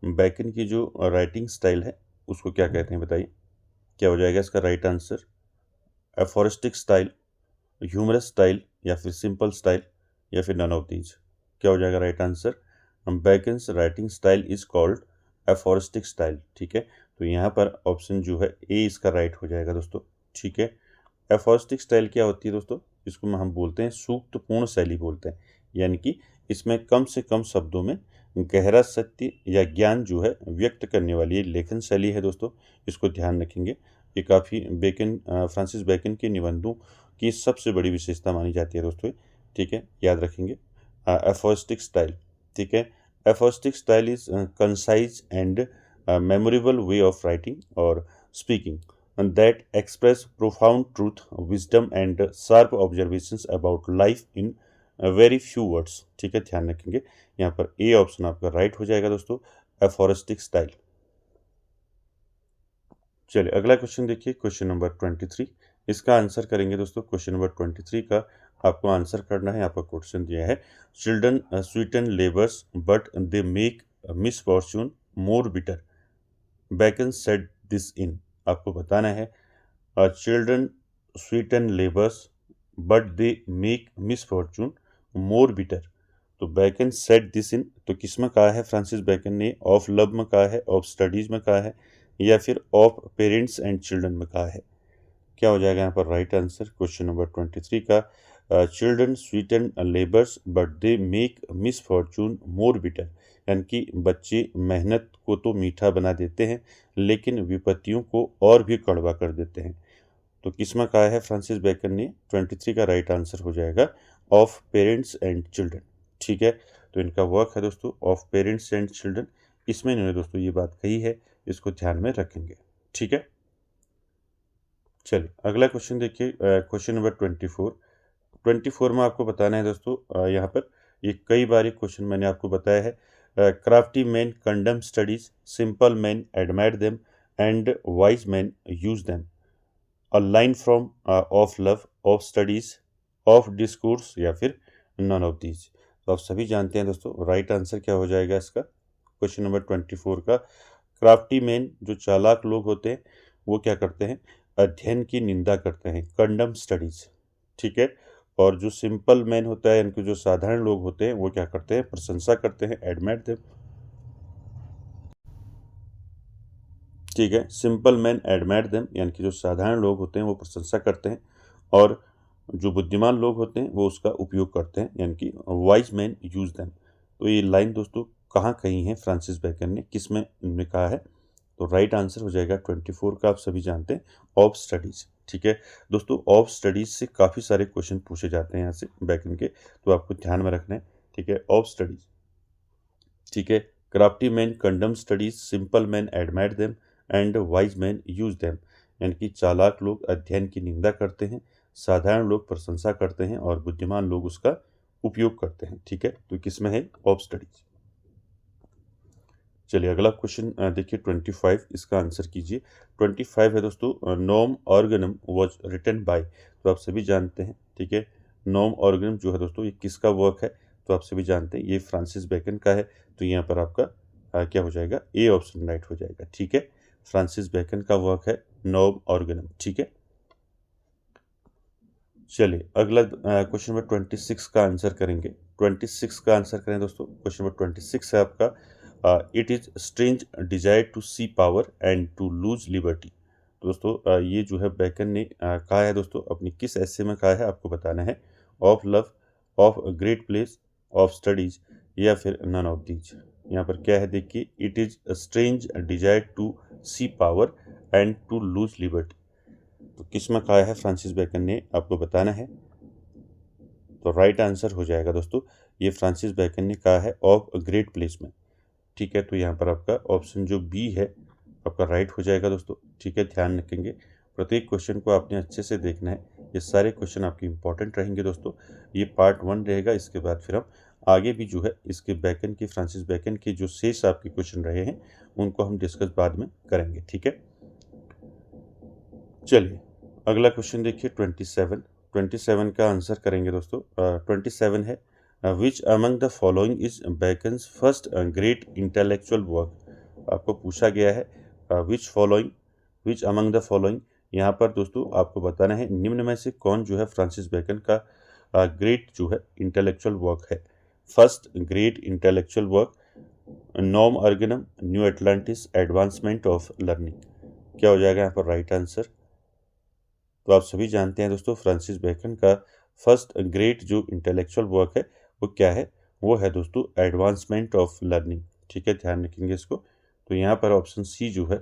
Bacon की जो राइटिंग स्टाइल है उसको क्या कहते हैं बताइए। क्या हो जाएगा इसका right answer, aphoristic style, humorous style या फिर सिंपल स्टाइल या फिर नन ऑफ दीज। क्या हो जाएगा right answer, beckons writing style is called aphoristic style, ठीक है। तो यहाँ पर ऑप्शन जो है ए इसका राइट हो जाएगा दोस्तों, ठीक है। एफोरिस्टिक स्टाइल क्या होती है दोस्तों, इसको हम बोलते हैं सूक्तपूर्ण शैली बोलते हैं, यानी कि इसमें कम से कम शब्दों में गहरा सत्य या ज्ञान जो है व्यक्त करने वाली ये लेखन शैली है दोस्तों। इसको ध्यान रखेंगे, ये काफ़ी फ्रांसिस बेकन के निबंधों की सबसे बड़ी विशेषता मानी जाती है दोस्तों, ठीक है, याद रखेंगे। एफोरिस्टिक स्टाइल, ठीक है, aphoristic style is concise and memorable way of writing और speaking that express profound truth, wisdom and sharp observations about life in very few words, ठीक है। ध्यान रखेंगे, यहाँ पर ए ऑप्शन आपका राइट हो जाएगा दोस्तों, एफोरिस्टिक स्टाइल। चलिए अगला क्वेश्चन देखिए, क्वेश्चन नंबर 23। इसका आंसर करेंगे दोस्तों। क्वेश्चन नंबर 23 का आपको आंसर करना है। आपका क्वेश्चन दिया है, children Sutton labours but they make misfortune more bitter. Bacon said this in, आपको बताना है children Sutton labours but they make misfortune more bitter. तो बैकन सेट दिस इन, तो किस में कहा है फ्रांसिस बैकन ने? ऑफ लव में कहा है, ऑफ स्टडीज में कहा है, या फिर ऑफ पेरेंट्स एंड चिल्ड्रन में कहा है? क्या हो जाएगा यहाँ पर राइट आंसर क्वेश्चन नंबर 23 का? Children Sutton labours but they make misfortune more bitter, यानी कि बच्चे मेहनत को तो मीठा बना देते हैं लेकिन विपत्तियों को और भी कड़वा कर देते हैं। तो किस में कहा है फ्रांसिस बैकन ने? 23 का राइट आंसर हो जाएगा ऑफ पेरेंट्स एंड चिल्ड्रन। ठीक है, तो इनका वर्क है दोस्तों ऑफ पेरेंट्स एंड चिल्ड्रन, इसमें इन्होंने दोस्तों ये बात कही है, इसको ध्यान में रखेंगे। ठीक है, चलिए अगला क्वेश्चन देखिए, क्वेश्चन नंबर 24 में आपको बताना है दोस्तों, यहाँ पर ये कई बार एक क्वेश्चन मैंने आपको बताया है। Crafty man condemn studies, simple man admire them and wise man use them. A line from of love, of studies, of discourse, या फिर नन ऑफ दीज। तो आप सभी जानते हैं दोस्तों राइट आंसर क्या हो जाएगा इसका क्वेश्चन नंबर 24 का? क्राफ्टी मैन, जो चालाक लोग होते हैं वो क्या करते हैं? अध्ययन की निंदा करते हैं, कंडम स्टडीज। ठीक है, और जो सिंपल मैन होता है, इनके जो साधारण लोग होते हैं वो क्या करते हैं? प्रशंसा करते हैं, एडमायर देम। ठीक है, सिंपल मैन एडमायर देम, यानी कि जो साधारण लोग होते हैं वो प्रशंसा करते हैं, और जो बुद्धिमान लोग होते हैं वो उसका उपयोग करते हैं, यानी कि वाइज मैन यूज देम। तो ये लाइन दोस्तों कहाँ कही है फ्रांसिस बैकन ने, किस में इन्होंने कहा है? तो राइट आंसर हो जाएगा 24 का, आप सभी जानते हैं ऑफ स्टडीज। ठीक है दोस्तों, ऑफ स्टडीज से काफ़ी सारे क्वेश्चन पूछे जाते हैं यहाँ से बैकन के, तो आपको ध्यान में रखना है। ठीक है, ऑफ स्टडीज। ठीक है, crafty man condemn studies, simple man admire them and wise man use them, यानी कि चालाक लोग अध्ययन की निंदा करते हैं, साधारण लोग प्रशंसा करते हैं, और बुद्धिमान लोग उसका उपयोग करते हैं। ठीक है, तो किसमें है? Of studies. चलिए अगला क्वेश्चन देखिए 25, इसका आंसर कीजिए। 25 है दोस्तों, नॉर्म ऑर्गेनम वॉज रिटन बाय। तो आप सभी जानते हैं, ठीक है, नॉर्म ऑर्गेनम जो है दोस्तों ये किसका वर्क है? तो आप सभी जानते हैं ये फ्रांसिस बैकन का है। तो यहाँ पर आपका क्या हो जाएगा? ए ऑप्शन राइट हो जाएगा। ठीक है, फ्रांसिस बैकन का वर्क है नॉर्म ऑर्गेनम। ठीक है, चलिए अगला क्वेश्चन नंबर 26 का आंसर करेंगे। 26 का आंसर करें दोस्तों, क्वेश्चन नंबर 26 है आपका, it is strange desire to see power and to lose liberty. दोस्तों ये जो है बैकन ने कहा है दोस्तों, अपनी किस ऐसे में कहा है आपको बताना है? Of love, of great place, of studies, या फिर नन ऑफ दीज। यहाँ पर क्या है देखिए, it is strange desire to see power and to lose liberty. तो किस में कहा है फ्रांसिस बैकन ने, आपको बताना है। तो राइट आंसर हो जाएगा दोस्तों, ये फ्रांसिस बैकन ने कहा है ऑफ ग्रेट प्लेस में। ठीक है, तो यहाँ पर आपका ऑप्शन जो बी है आपका राइट हो जाएगा दोस्तों। ठीक है, ध्यान रखेंगे, प्रत्येक क्वेश्चन को आपने अच्छे से देखना है, ये सारे क्वेश्चन आपके इंपॉर्टेंट रहेंगे दोस्तों। ये पार्ट 1 रहेगा, इसके बाद फिर हम आगे भी जो है इसके बैकन की, फ्रांसिस बैकन के जो शेष आपके क्वेश्चन रहे हैं उनको हम डिस्कस बाद में करेंगे। ठीक है, चलिए अगला क्वेश्चन देखिए 27 का आंसर करेंगे दोस्तों। 27 है, which among the following is Bacon's first great intellectual work. आपको पूछा गया है विच अमंग द फॉलोइंग, यहाँ पर दोस्तों आपको बताना है निम्न में से कौन जो है फ्रांसिस बैकन का ग्रेट जो है इंटेलेक्चुअल वर्क है। फर्स्ट ग्रेट इंटेलेक्चुअल वर्क, नॉर्म Organum, New Atlantis, Advancement of Learning. क्या हो जाएगा यहाँ पर राइट आंसर? तो आप सभी जानते हैं दोस्तों फ्रांसिस बैकन का फर्स्ट ग्रेट जो इंटेलेक्चुअल वर्क है वो क्या है? वो है दोस्तों एडवांसमेंट ऑफ लर्निंग। ठीक है, ध्यान रखेंगे इसको। तो यहाँ पर ऑप्शन सी जो है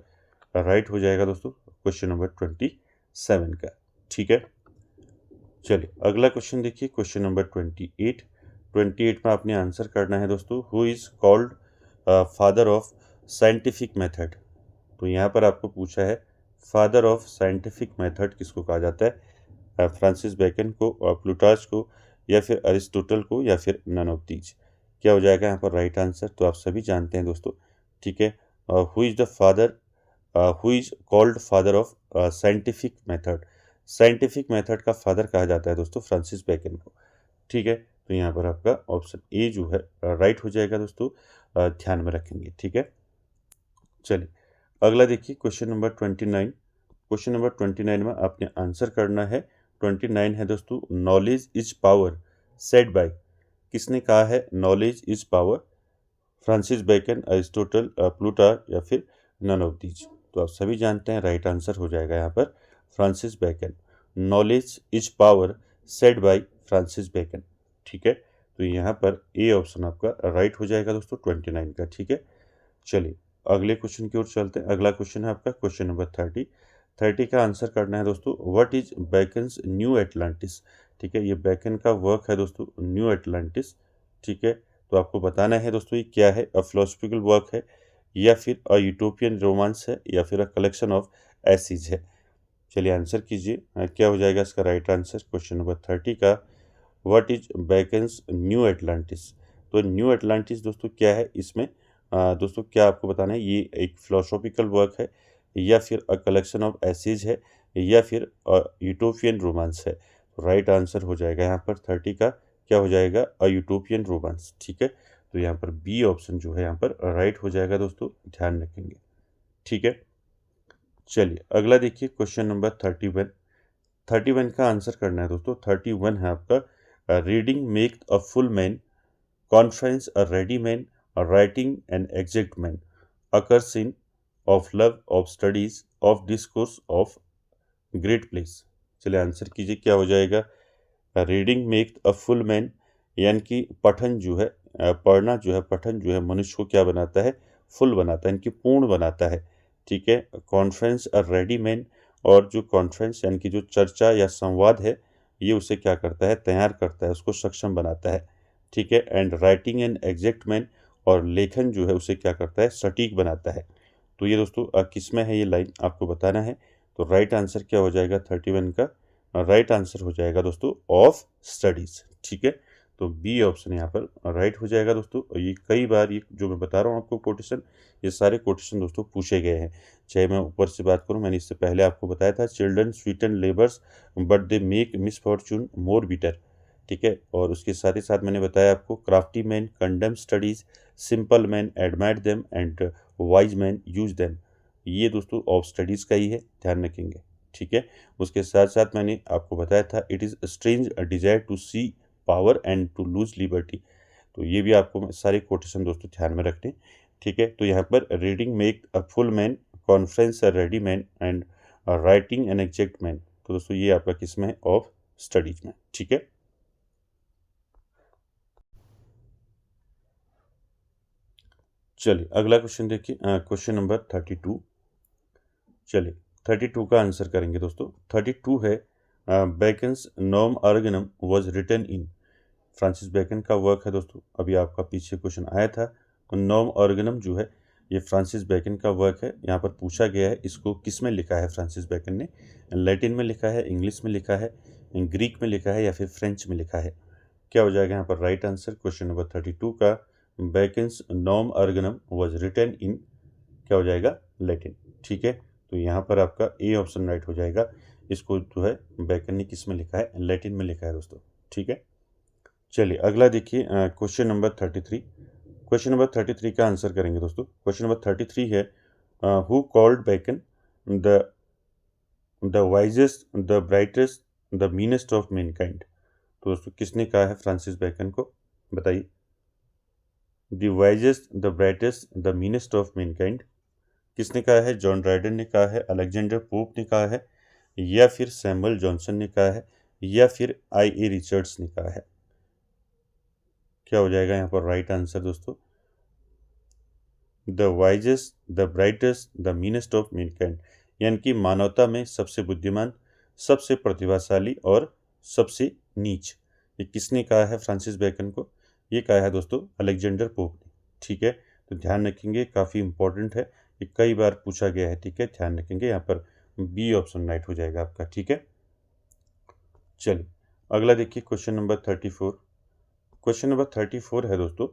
राइट हो जाएगा दोस्तों क्वेश्चन नंबर 27 का। ठीक है, चलिए अगला क्वेश्चन देखिए, क्वेश्चन नंबर 28 में आपने आंसर करना है दोस्तों, who is called father of scientific method. तो यहाँ पर आपको पूछा है फादर ऑफ साइंटिफिक मेथड किसको कहा जाता है? फ्रांसिस बैकन को, प्लूटार्च को, या फिर अरिस्टोटल को, या फिर नन ऑफ दीज। क्या हो जाएगा यहाँ पर राइट आंसर? तो आप सभी जानते हैं दोस्तों, ठीक है, who is the father, who is called father of scientific method. Scientific method का फादर कहा जाता है दोस्तों फ्रांसिस बैकन को। ठीक है, तो यहाँ पर आपका ऑप्शन ए जो है राइट हो जाएगा दोस्तों, ध्यान में रखेंगे। ठीक है, चलिए अगला देखिए क्वेश्चन नंबर 29। क्वेश्चन नंबर 29 में आपने आंसर करना है। 29 है दोस्तों, knowledge is power said by. किसने कहा है knowledge is power? Francis Bacon, Aristotle, Plutarch या फिर नन ऑफ दीज? तो आप सभी जानते हैं राइट आंसर हो जाएगा यहाँ पर Francis Bacon. Knowledge is power said by Francis Bacon. ठीक है, तो यहाँ पर ए ऑप्शन आपका राइट हो जाएगा दोस्तों 29 का। ठीक है, चलिए अगले क्वेश्चन की ओर चलते हैं। अगला क्वेश्चन है आपका क्वेश्चन नंबर 30। 30 का आंसर करना है दोस्तों, what is beckons new Atlantis? ठीक है, ये बेकन का वर्क है दोस्तों न्यू एटलांटिस। ठीक है, तो आपको बताना है दोस्तों ये क्या है, अ फिलोसफिकल वर्क है या फिर अ यूटोपियन रोमांस है या फिर अ कलेक्शन ऑफ एसीज है? चलिए आंसर कीजिए, क्या हो जाएगा इसका राइट आंसर क्वेश्चन नंबर 30 का, what is beckons new Atlantis? तो न्यू एटलांटिस दोस्तों क्या है इसमें, दोस्तों क्या आपको बताना है, ये एक फिलोसॉफिकल वर्क है या फिर अ कलेक्शन ऑफ एसेज है या फिर यूटोपियन रोमांस है? राइट आंसर हो जाएगा यहाँ पर 30 का, क्या हो जाएगा, अ यूटोपियन रोमांस। ठीक है, तो यहाँ पर बी ऑप्शन जो है यहाँ पर राइट हो जाएगा दोस्तों, ध्यान रखेंगे। ठीक है, चलिए अगला देखिए क्वेश्चन नंबर 31। 31 का आंसर करना है दोस्तों। 31 है आपका, reading make a full man, conference a ready man, writing an exact man, occurs in, of love, of studies, of discourse, of great place? चलिए आंसर कीजिए, क्या हो जाएगा, reading make a full man, यानी कि पठन जो है, पढ़ना जो है, पठन जो है मनुष्य को क्या बनाता है, फुल बनाता है, यानी कि पूर्ण बनाता है। ठीक है, कॉन्फ्रेंस अ रेडी मैन, और जो कॉन्फ्रेंस यानी कि जो चर्चा या संवाद है ये उसे क्या करता है, तैयार करता है, उसको सक्षम बनाता है। ठीक है, and writing an exact man, और लेखन जो है उसे क्या करता है, सटीक बनाता है। तो ये दोस्तों किस में है ये लाइन आपको बताना है। तो राइट आंसर क्या हो जाएगा 31 का, राइट आंसर हो जाएगा दोस्तों ऑफ स्टडीज। ठीक है, तो बी ऑप्शन यहाँ पर राइट हो जाएगा दोस्तों। और ये कई बार ये जो मैं बता रहा हूँ आपको कोटेशन, ये सारे कोटेशन दोस्तों पूछे गए हैं। चाहे मैं ऊपर से बात करूँ, मैंने इससे पहले आपको बताया था, children Sutton labours but they make misfortune more bitter. ठीक है, और उसके साथ ही साथ मैंने बताया आपको, crafty man condemn studies, simple man admire them and wise man use them. ये दोस्तों ऑफ स्टडीज़ का ही है, ध्यान रखेंगे। ठीक है, उसके साथ साथ मैंने आपको बताया था, it is strange desire to see power and to lose liberty. तो ये भी आपको सारे कोटेशन दोस्तों ध्यान में रखने। ठीक है, तो यहाँ पर reading make a full man, conference a ready man and writing an exact man. तो दोस्तों ये आपका किस में है, ऑफ स्टडीज में। ठीक है, चलिए अगला क्वेश्चन देखिए, क्वेश्चन नंबर 32। चलिए 32 का आंसर करेंगे दोस्तों। 32 है, बेकन्स नॉर्म Organum was written in. Francis Bacon का वर्क है दोस्तों, अभी आपका पीछे क्वेश्चन आया था। तो नॉर्म ऑर्गेनम जो है ये फ्रांसिस बेकन का वर्क है। यहाँ पर पूछा गया है इसको किस में लिखा है फ्रांसिस बेकन ने, लैटिन में लिखा है, इंग्लिश में लिखा है, ग्रीक में लिखा है या फिर फ्रेंच में लिखा है? क्या हो जाएगा यहाँ पर राइट आंसर क्वेश्चन नंबर 32 का, बेकन्स नॉर्म ऑर्गेनम वाज रिटन इन, क्या हो जाएगा, लैटिन। ठीक है, तो यहाँ पर आपका ए ऑप्शन राइट हो जाएगा। इसको जो है बेकन ने किस में लिखा है, लैटिन में लिखा है दोस्तों। ठीक है, चलिए अगला देखिए क्वेश्चन नंबर 33। क्वेश्चन नंबर 33 का आंसर करेंगे दोस्तों। क्वेश्चन नंबर 33 है, who called Bacon the the wisest, the brightest, the meanest of mankind? तो दोस्तों किसने कहा है फ्रांसिस बेकन को, बताइए। The wisest, the brightest, the meanest of mankind किसने कहा है? जॉन ड्राइडन ने कहा है, अलेक्जेंडर पोप ने कहा है, या फिर सैमुअल जॉनसन ने कहा है, या फिर आई ए रिचर्ड्स ने कहा है? क्या हो जाएगा यहाँ पर राइट आंसर दोस्तों? The wisest, the brightest, the meanest of Mankind, यानी कि मानवता में सबसे बुद्धिमान, सबसे प्रतिभाशाली और सबसे नीच। ये किसने कहा है फ्रांसिस बेकन को? ये कहा है दोस्तों अलेक्जेंडर पोप ने। ठीक है, तो ध्यान रखेंगे, काफ़ी इंपॉर्टेंट है, ये कई बार पूछा गया है। ठीक है, ध्यान रखेंगे, यहाँ पर बी ऑप्शन राइट हो जाएगा आपका। ठीक है, चलिए अगला देखिए क्वेश्चन नंबर 34। क्वेश्चन नंबर 34 है दोस्तों,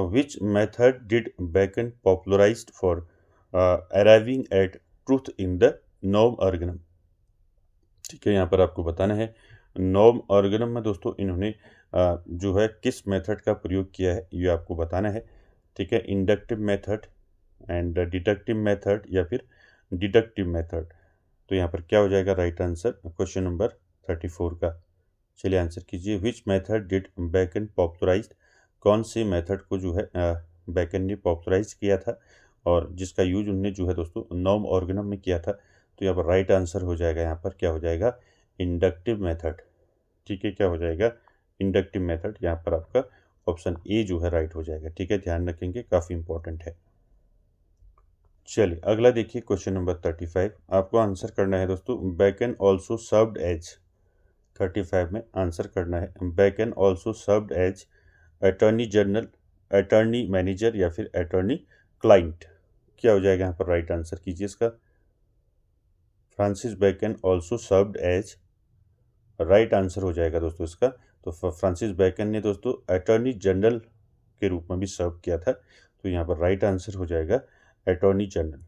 which method did Bacon popularized for arriving at truth in the नॉर्म ऑर्गेनम? ठीक है, यहाँ पर आपको बताना है, नॉर्म ऑर्गेनम में दोस्तों इन्होंने जो है किस मेथड का प्रयोग किया है ये आपको बताना है। ठीक है, inductive method and deductive method या फिर डिडक्टिव मेथड। तो यहाँ पर क्या हो जाएगा राइट आंसर क्वेश्चन नंबर 34 का। चलिए आंसर कीजिए। Which method did Bacon popularize, कौन से मेथड को जो है बेकन ने पॉपुलराइज किया था और जिसका यूज उनने जो है दोस्तों नॉर्म ऑर्गेनम में किया था। तो यहाँ पर राइट आंसर हो जाएगा, यहाँ पर क्या हो जाएगा इंडक्टिव मेथड। ठीक है, क्या हो जाएगा इंडक्टिव मेथड। यहाँ पर आपका ऑप्शन ए जो है राइट हो जाएगा। ठीक है, ध्यान रखेंगे, काफ़ी इंपॉर्टेंट है। चलिए अगला देखिए क्वेश्चन नंबर 35। आपको आंसर करना है दोस्तों बेकन ऑल्सो सर्व्ड एज। 35 में आंसर करना है Bacon also served as attorney general, attorney manager या फिर अटॉर्नी क्लाइंट। क्या हो जाएगा यहाँ पर राइट आंसर कीजिए इसका। Francis Bacon also served as, right answer हो जाएगा दोस्तों इसका। तो फ्रांसिस बेकन ने दोस्तों अटॉर्नी जनरल के रूप में भी सर्व किया था। तो यहाँ पर राइट आंसर हो जाएगा अटॉर्नी जनरल।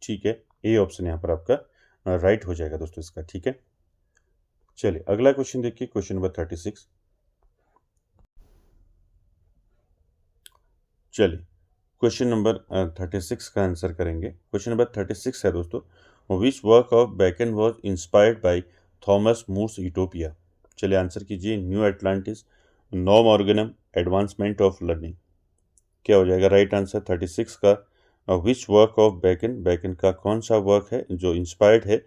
ठीक है, ए ऑप्शन यहाँ पर आपका राइट हो जाएगा दोस्तों इसका। ठीक है, चलिए अगला क्वेश्चन देखिए क्वेश्चन नंबर 36। चलिए क्वेश्चन नंबर 36 का आंसर करेंगे। क्वेश्चन नंबर 36 है दोस्तों which work of Bacon was inspired by Thomas More's Utopia. चलिए आंसर कीजिए। न्यू एटलांटिस, नॉर्म ऑर्गेनम, एडवांसमेंट ऑफ लर्निंग। क्या हो जाएगा राइट आंसर 36 का। Which work of Bacon, Bacon का कौन सा वर्क है जो इंस्पायर्ड है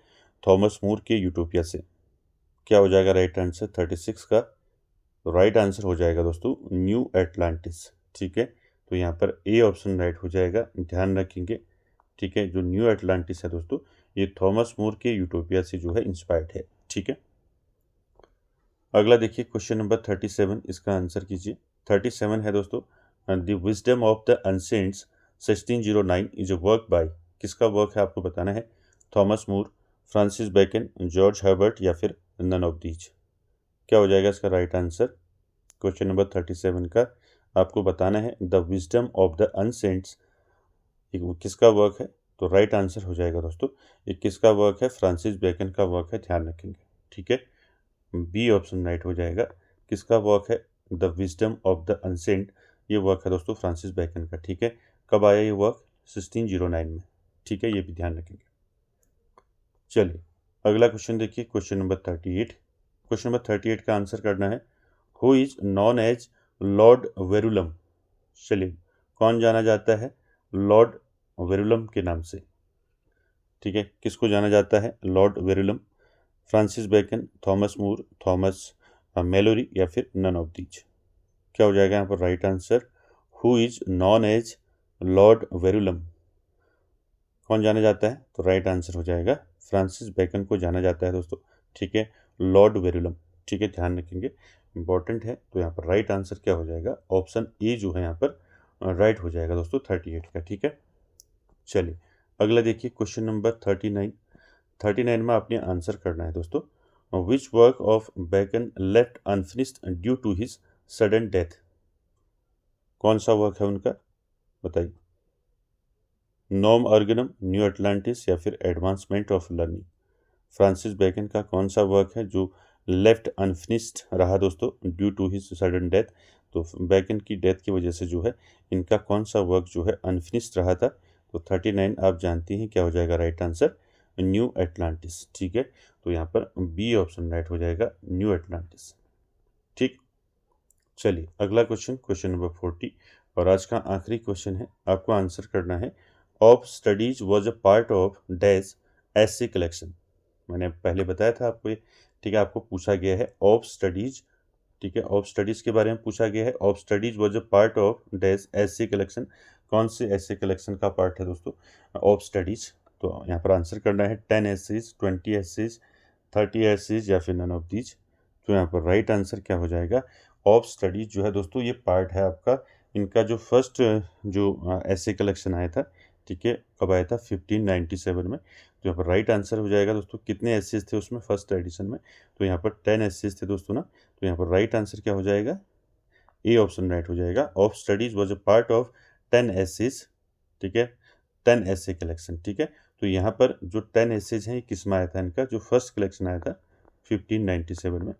थॉमस मूर के यूटोपिया से। क्या हो जाएगा राइट आंसर 36 का। राइट आंसर हो जाएगा दोस्तों न्यू एटलांटिस। ठीक है, तो यहाँ पर ए ऑप्शन राइट हो जाएगा, ध्यान रखेंगे। ठीक है, जो न्यू एटलांटिस है दोस्तों ये थॉमस मूर के यूटोपिया से जो है इंस्पायर्ड है। ठीक है, अगला देखिए क्वेश्चन नंबर 37, इसका आंसर कीजिए। 37 है दोस्तों the wisdom of the ancients 1609 is a work by, किसका वर्क है आपको बताना है। Thomas More, Francis Bacon, George Herbert या फिर नन ऑफ दीज। क्या हो जाएगा इसका राइट आंसर क्वेश्चन नंबर 37 का। आपको बताना है the wisdom of the ancients किसका वर्क है। तो राइट आंसर हो जाएगा दोस्तों ये किसका वर्क है, फ्रांसिस बेकन का वर्क है, ध्यान रखेंगे। ठीक है, बी ऑप्शन राइट हो जाएगा। किसका वर्क है the wisdom of the ancient, ये वर्क है दोस्तों फ्रांसिस बेकन का। ठीक है, कब आया ये वर्क 1609 में। ठीक है, ये भी ध्यान रखेंगे। चलिए अगला क्वेश्चन देखिए क्वेश्चन नंबर 38। क्वेश्चन नंबर 38 का आंसर करना है who is known as Lord Verulam. चलिए कौन जाना जाता है लॉर्ड वेरुलम के नाम से। ठीक है, किसको जाना जाता है लॉर्ड वेरुलम। फ्रांसिस बेकन, थॉमस मूर, थॉमस मेलोरी या फिर नन ऑफ दीज। क्या हो जाएगा यहाँ पर right answer who is known as Lord Verulam, कौन जाना जाता है। तो राइट आंसर हो जाएगा फ्रांसिस बेकन को जाना जाता है दोस्तों। ठीक है, लॉर्ड वेरुलम। ठीक है, ध्यान रखेंगे, इंपॉर्टेंट है। तो यहाँ पर राइट आंसर क्या हो जाएगा ऑप्शन ए जो है यहाँ पर राइट हो जाएगा दोस्तों 38 का। ठीक है, चलिए अगला देखिए क्वेश्चन नंबर 39। 39 में आपने आंसर करना है दोस्तों which work of Bacon left unfinished due to his sudden death. कौन सा वर्क है उनका बताइए। नॉर्म ऑर्गेनम, न्यू एटलांटिस या फिर advancement of learning. Francis Bacon का कौन सा वर्क है जो लेफ्ट अनफिनिश्ड रहा दोस्तों due to his sudden death. तो बेकन की डेथ की वजह से जो है इनका कौन सा वर्क जो है अनफिनिश्ड रहा था। तो 39 आप जानती हैं क्या हो जाएगा राइट आंसर न्यू एटलांटिस। ठीक है, तो यहाँ पर बी ऑप्शन राइट हो जाएगा न्यू एटलांटिस। ठीक, चलिए अगला क्वेश्चन क्वेश्चन नंबर 40 और आज का आखिरी क्वेश्चन है। आपको आंसर करना है of studies was a part of dash essay collection. मैंने पहले बताया था आपको ये। ठीक है, आपको पूछा गया है ऑफ स्टडीज। ठीक है, ऑफ स्टडीज के बारे में पूछा गया है। Of studies was a part of dash essay collection, कौन से ऐसे कलेक्शन का पार्ट है दोस्तों ऑफ स्टडीज। तो यहाँ पर आंसर करना है 10 एसेज, 20 एसेज, 30 एसेज या फिर नन ऑफ दीज। तो यहाँ पर राइट आंसर क्या हो जाएगा ऑफ स्टडीज जो है दोस्तों ये पार्ट है आपका इनका जो फर्स्ट जो ऐसे कलेक्शन आया था। ठीक है, कब आया था 1597 में। तो यहाँ पर राइट आंसर हो जाएगा दोस्तों कितने एसेज थे उसमें फर्स्ट एडिशन में। तो यहाँ पर 10 एसेज थे दोस्तों ना। तो यहाँ पर राइट आंसर क्या हो जाएगा ए ऑप्शन राइट हो जाएगा। Of studies was a part of 10 essays. ठीक है, 10 ऐसे कलेक्शन। ठीक है, तो यहाँ पर जो 10 एसेज हैं किस में आया था इनका जो फर्स्ट कलेक्शन आया था 1597 में।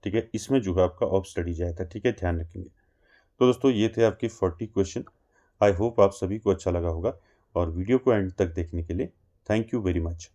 ठीक है, इसमें जो है आपका ऑफ स्टडीज आया था। ठीक है, ध्यान रखेंगे। तो दोस्तों ये थे आपके 40 क्वेश्चन। आई होप आप सभी को अच्छा लगा होगा और वीडियो को एंड तक देखने के लिए थैंक यू वेरी मच।